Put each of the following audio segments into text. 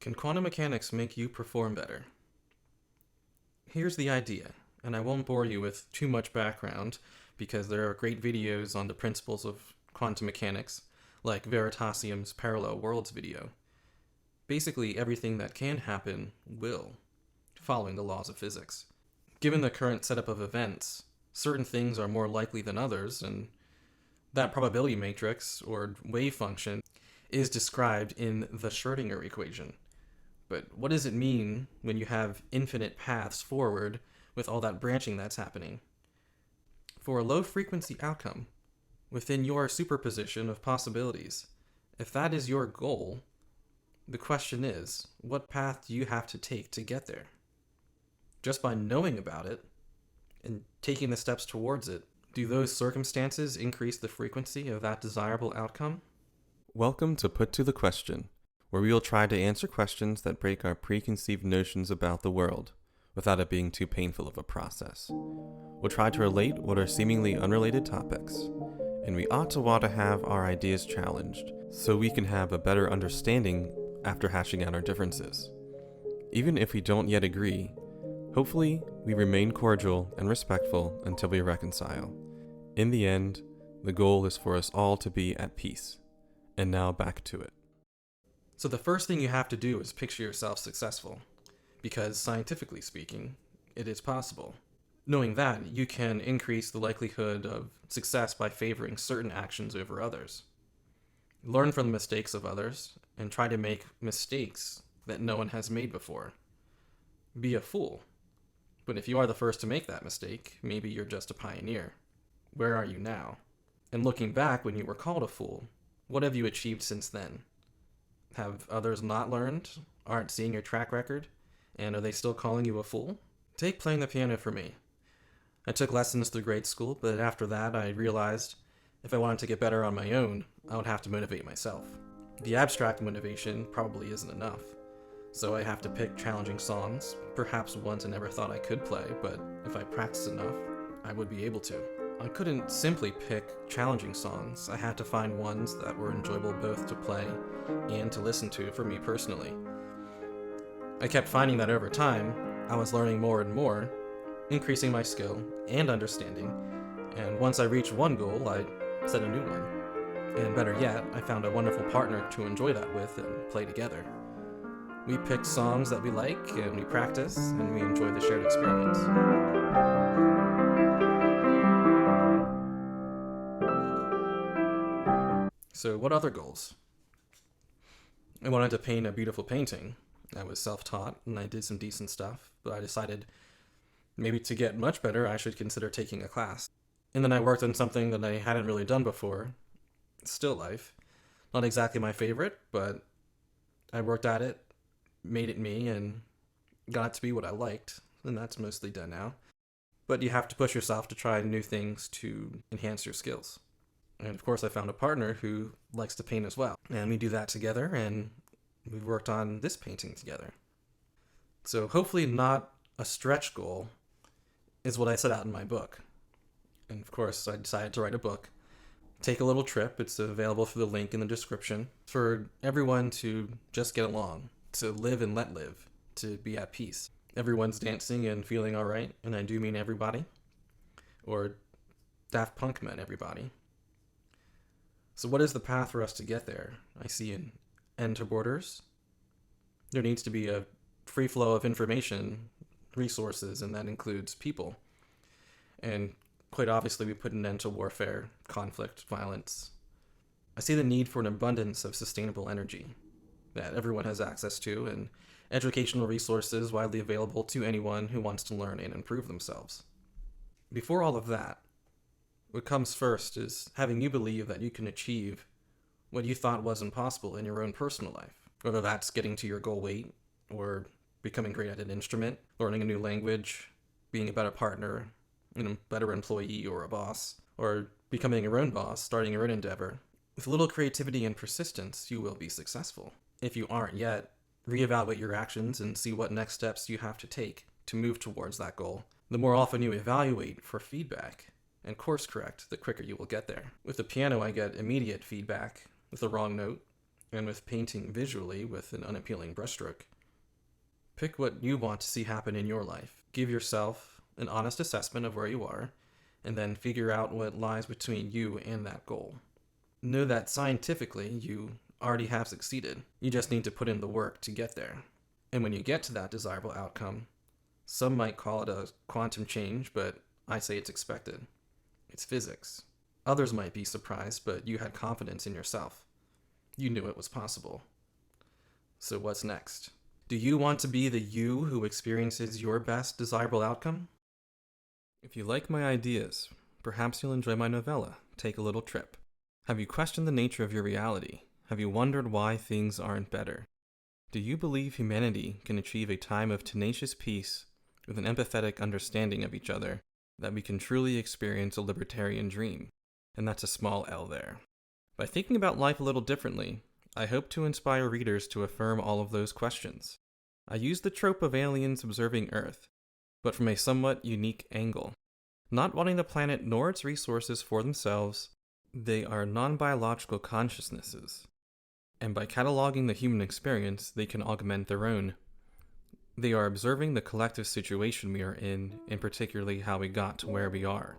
Can quantum mechanics make you perform better? Here's the idea, and I won't bore you with too much background because there are great videos on the principles of quantum mechanics, like Veritasium's Parallel Worlds video. Basically, everything that can happen will, following the laws of physics. Given the current setup of events, certain things are more likely than others, and that probability matrix, or wave function, is described in the Schrödinger equation. But what does it mean when you have infinite paths forward with all that branching that's happening? For a low-frequency outcome, within your superposition of possibilities, if that is your goal, the question is, what path do you have to take to get there? Just by knowing about it and taking the steps towards it, do those circumstances increase the frequency of that desirable outcome? Welcome to Put to the Question, where we will try to answer questions that break our preconceived notions about the world, without it being too painful of a process. We'll try to relate what are seemingly unrelated topics, and we ought to have our ideas challenged, so we can have a better understanding after hashing out our differences. Even if we don't yet agree, hopefully we remain cordial and respectful until we reconcile. In the end, the goal is for us all to be at peace. And now back to it. So the first thing you have to do is picture yourself successful, because scientifically speaking, it is possible. Knowing that, you can increase the likelihood of success by favoring certain actions over others. Learn from the mistakes of others, and try to make mistakes that no one has made before. Be a fool. But if you are the first to make that mistake, maybe you're just a pioneer. Where are you now? And looking back when you were called a fool, what have you achieved since then? Have others not learned, aren't seeing your track record, and are they still calling you a fool? Take playing the piano for me. I took lessons through grade school, but after that I realized if I wanted to get better on my own, I would have to motivate myself. The abstract motivation probably isn't enough, so I have to pick challenging songs, perhaps ones I never thought I could play, but if I practice enough, I would be able to. I couldn't simply pick challenging songs. I had to find ones that were enjoyable both to play and to listen to for me personally. I kept finding that over time, I was learning more and more, increasing my skill and understanding, and once I reached one goal, I set a new one. And better yet, I found a wonderful partner to enjoy that with and play together. We pick songs that we like, and we practice, and we enjoy the shared experience. So what other goals? I wanted to paint a beautiful painting. I was self-taught and I did some decent stuff, but I decided maybe to get much better I should consider taking a class. And then I worked on something that I hadn't really done before, still life. Not exactly my favorite, but I worked at it, made it me, and got it to be what I liked, and that's mostly done now. But you have to push yourself to try new things to enhance your skills. And of course I found a partner who likes to paint as well. And we do that together, and we've worked on this painting together. So hopefully not a stretch goal is what I set out in my book. And of course I decided to write a book. Take a little trip, it's available through the link in the description, for everyone to just get along, to live and let live, to be at peace. Everyone's dancing and feeling alright, and I do mean everybody. Or Daft Punk meant everybody. So what is the path for us to get there? I see an end to borders. There needs to be a free flow of information, resources, and that includes people. And quite obviously we put an end to warfare, conflict, violence. I see the need for an abundance of sustainable energy that everyone has access to, and educational resources widely available to anyone who wants to learn and improve themselves. Before all of that, what comes first is having you believe that you can achieve what you thought was impossible in your own personal life. Whether that's getting to your goal weight, or becoming great at an instrument, learning a new language, being a better partner, a better employee or a boss, or becoming your own boss, starting your own endeavor. With a little creativity and persistence, you will be successful. If you aren't yet, reevaluate your actions and see what next steps you have to take to move towards that goal. The more often you evaluate for feedback and course correct, the quicker you will get there. With the piano, I get immediate feedback with the wrong note, and with painting visually with an unappealing brushstroke. Pick what you want to see happen in your life. Give yourself an honest assessment of where you are, and then figure out what lies between you and that goal. Know that scientifically, you already have succeeded. You just need to put in the work to get there. And when you get to that desirable outcome, some might call it a quantum change, but I say it's expected. It's physics. Others might be surprised, but you had confidence in yourself. You knew it was possible. So what's next? Do you want to be the you who experiences your best desirable outcome? If you like my ideas, perhaps you'll enjoy my novella, Take a Little Trip. Have you questioned the nature of your reality? Have you wondered why things aren't better? Do you believe humanity can achieve a time of tenacious peace with an empathetic understanding of each other, that we can truly experience a libertarian dream? And that's a small L there. By thinking about life a little differently, I hope to inspire readers to affirm all of those questions. I use the trope of aliens observing Earth, but from a somewhat unique angle. Not wanting the planet nor its resources for themselves, they are non-biological consciousnesses, and by cataloging the human experience, they can augment their own. They are observing the collective situation we are in, and particularly how we got to where we are.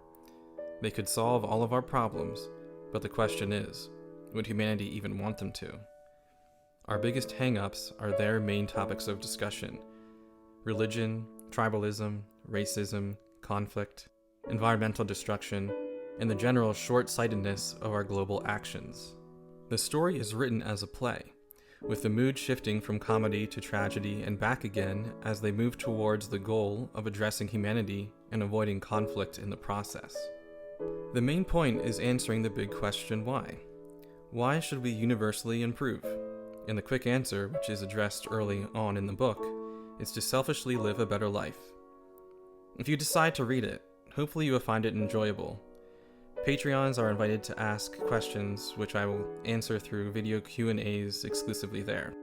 They could solve all of our problems, but the question is, would humanity even want them to? Our biggest hang-ups are their main topics of discussion: religion, tribalism, racism, conflict, environmental destruction, and the general short-sightedness of our global actions. The story is written as a play, with the mood shifting from comedy to tragedy and back again as they move towards the goal of addressing humanity and avoiding conflict in the process. The main point is answering the big question, why? Why should we universally improve? And the quick answer, which is addressed early on in the book, is to selfishly live a better life. If you decide to read it, hopefully you will find it enjoyable. Patreons are invited to ask questions, which I will answer through video Q&As exclusively there.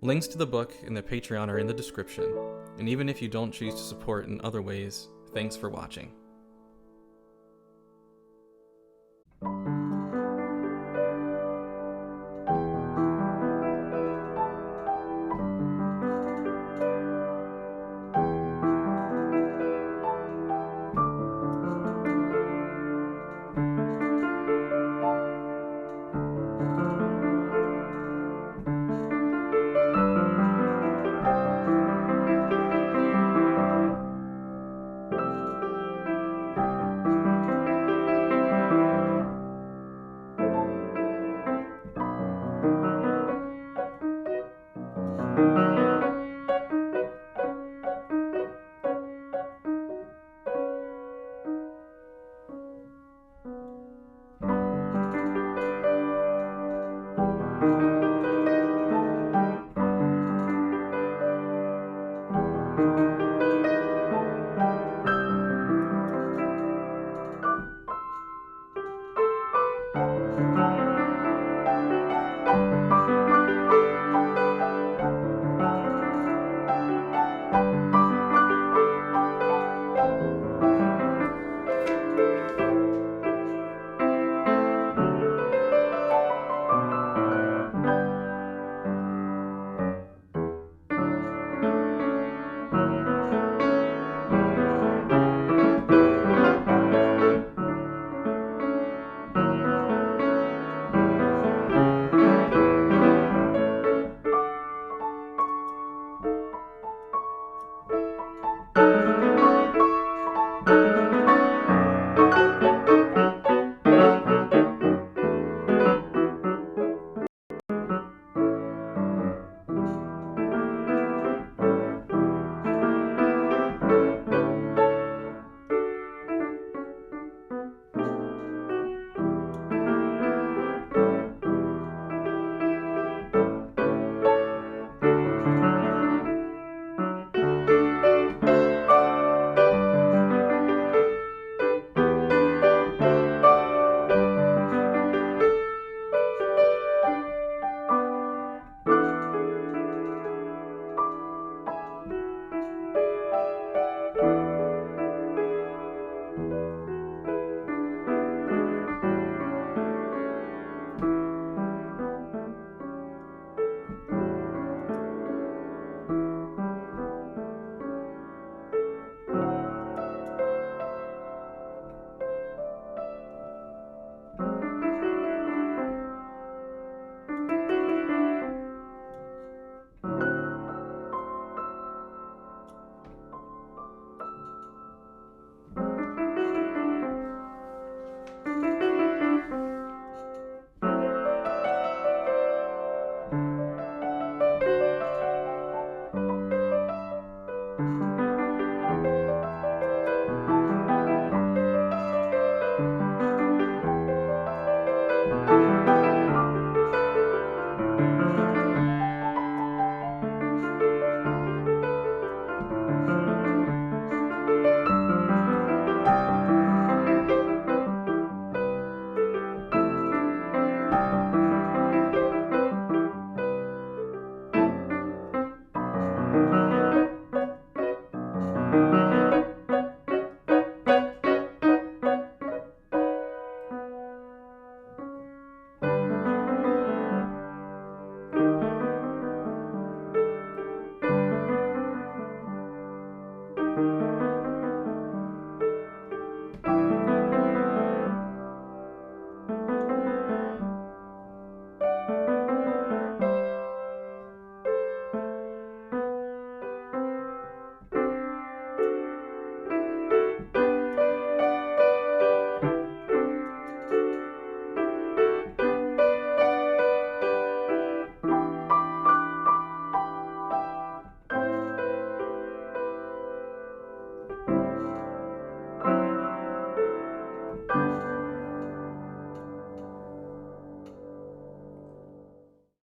Links to the book and the Patreon are in the description, and even if you don't choose to support in other ways, thanks for watching.